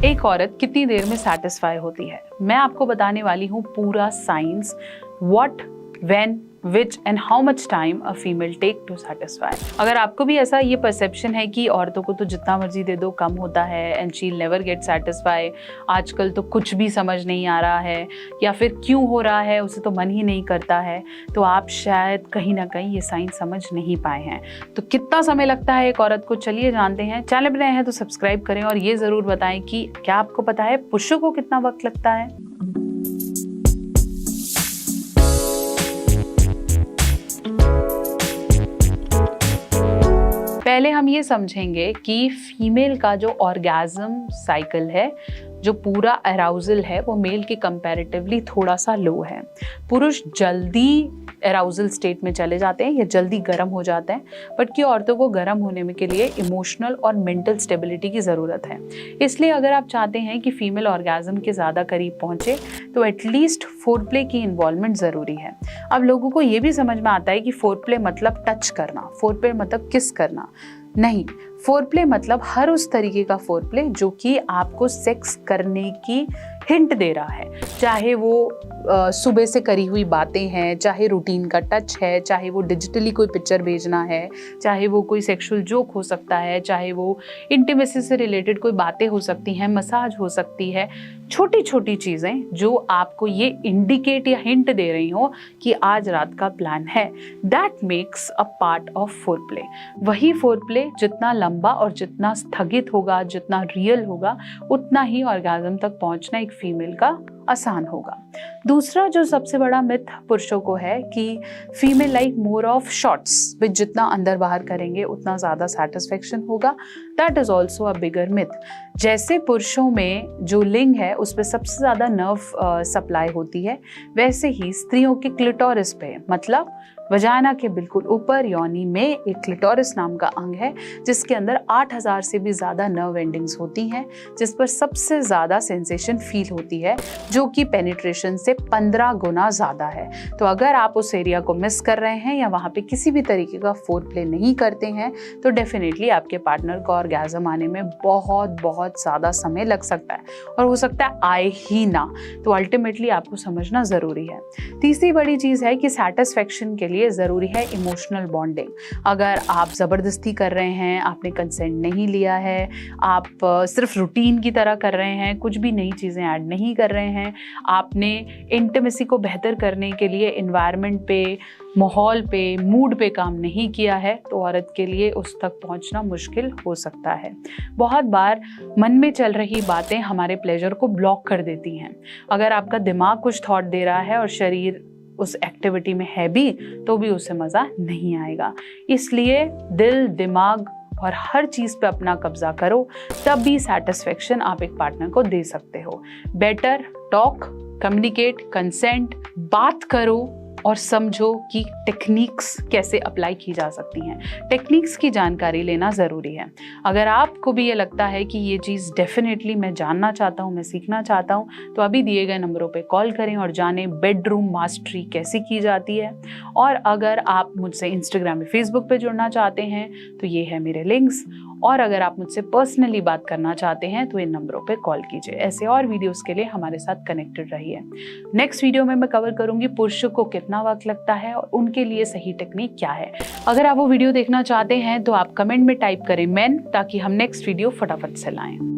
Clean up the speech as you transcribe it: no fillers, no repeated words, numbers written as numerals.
एक औरत कितनी देर में सेटिस्फाई होती है? मैं आपको बताने वाली हूँ पूरा science, what, when, which and how much time a female take to satisfy। अगर आपको भी ऐसा ये परसेप्शन है कि औरतों को तो जितना मर्जी दे दो कम होता है and she'll never get satisfy, आजकल तो कुछ भी समझ नहीं आ रहा है या फिर क्यों हो रहा है उसे तो मन ही नहीं करता है, तो आप शायद कहीं ना कहीं ये साइंस समझ नहीं पाए हैं। तो कितना समय लगता है एक औरत को, चलिए जानते हैं। चैनल पर नए हैं तो सब्सक्राइब करें और ये ज़रूर बताएं कि क्या आपको पता है पुरुषों को कितना वक्त लगता है। पहले हम ये समझेंगे कि फीमेल का जो ऑर्गेज़म साइकिल है, जो पूरा अराउजल है, वो मेल के कंपैरेटिवली थोड़ा सा लो है। पुरुष जल्दी अराउजल स्टेट में चले जाते हैं या जल्दी गर्म हो जाते हैं, बट कि औरतों को गर्म होने में के लिए इमोशनल और मेंटल स्टेबिलिटी की ज़रूरत है। इसलिए अगर आप चाहते हैं कि फीमेल ऑर्गेज़म के ज़्यादा करीब पहुँचे तो एटलीस्ट फोरप्ले की इन्वॉल्वमेंट ज़रूरी है। अब लोगों को ये भी समझ में आता है कि फोरप्ले मतलब टच करना, फोरप्ले मतलब किस करना, नहीं। फोरप्ले मतलब हर उस तरीके का फोरप्ले जो कि आपको सेक्स करने की हिंट दे रहा है, चाहे वो सुबह से करी हुई बातें हैं, चाहे रूटीन का टच है, चाहे वो डिजिटली कोई पिक्चर भेजना है, चाहे वो कोई सेक्सुअल जोक हो सकता है, चाहे वो इंटीमेसी से रिलेटेड कोई बातें हो सकती हैं, मसाज हो सकती है। छोटी छोटी चीज़ें जो आपको ये इंडिकेट या हिंट दे रही हो कि आज रात का प्लान है, that makes a part of foreplay. वही फोरप्ले जितना लंबा और जितना स्थगित होगा, जितना रियल होगा, उतना ही ऑर्गेज़म तक पहुंचना एक फीमेल का आसान होगा। दूसरा जो सबसे बड़ा मिथ पुरुषों को है कि female like more of shots, which जितना अंदर बाहर करेंगे उतना ज़्यादा सेटिस्फेक्शन होगा। That is also a bigger myth. जैसे पुरुषों में जो लिंग है उस पर सबसे ज़्यादा नर्व सप्लाई होती है, वैसे ही स्त्रियों के क्लिटोरिस पे, मतलब वजाना के बिल्कुल ऊपर योनि में एक क्लिटोरिस नाम का अंग है जिसके अंदर 8000 से भी ज़्यादा नर्व एंडिंग्स होती हैं, जिस पर सबसे ज़्यादा सेंसेशन फील होती है, जो कि पेनिट्रेशन से 15 गुना ज़्यादा है। तो अगर आप उस एरिया को मिस कर रहे हैं या वहाँ पे किसी भी तरीके का फोरप्ले नहीं करते हैं तो डेफिनेटली आपके पार्टनर को ऑर्गेज़म आने में बहुत बहुत ज़्यादा समय लग सकता है और हो सकता है आए ही ना। तो अल्टीमेटली आपको समझना ज़रूरी है। तीसरी बड़ी चीज़ है कि सेटिस्फेक्शन के लिए ज़रूरी है इमोशनल बॉन्डिंग। अगर आप ज़बरदस्ती कर रहे हैं, आपने कंसेंट नहीं लिया है, आप सिर्फ रूटीन की तरह कर रहे हैं, कुछ भी नई चीज़ें ऐड नहीं कर रहे हैं, आपने इंटीमेसी को बेहतर करने के लिए एनवायरनमेंट पे, माहौल पे, मूड पे काम नहीं किया है, तो औरत के लिए उस तक पहुंचना मुश्किल हो सकता है। बहुत बार मन में चल रही बातें हमारे प्लेजर को ब्लॉक कर देती हैं। अगर आपका दिमाग कुछ थॉट दे रहा है और शरीर उस एक्टिविटी में है भी, तो भी उसे मज़ा नहीं आएगा। इसलिए दिल, दिमाग और हर चीज़ पे अपना कब्जा करो, तब भी सेटिस्फेक्शन आप एक पार्टनर को दे सकते हो। बेटर टॉक, कम्युनिकेट, कंसेंट, बात करो और समझो कि टेक्निक्स कैसे अप्लाई की जा सकती हैं। टेक्निक्स की जानकारी लेना ज़रूरी है। अगर आपको भी ये लगता है कि ये चीज़ डेफिनेटली मैं जानना चाहता हूँ, मैं सीखना चाहता हूँ, तो अभी दिए गए नंबरों पे कॉल करें और जानें बेडरूम मास्टरी कैसे की जाती है। और अगर आप मुझसे इंस्टाग्राम या फेसबुक पे जुड़ना चाहते हैं तो ये है मेरे लिंक्स, और अगर आप मुझसे पर्सनली बात करना चाहते हैं तो इन नंबरों पे कॉल कीजिए। ऐसे और वीडियोस के लिए हमारे साथ कनेक्टेड रहिए। नेक्स्ट वीडियो में मैं कवर करूंगी पुरुषों को कितना वक्त लगता है और उनके लिए सही टेक्निक क्या है। अगर आप वो वीडियो देखना चाहते हैं तो आप कमेंट में टाइप करें मेन, ताकि हम नेक्स्ट वीडियो फटाफट से लाएं।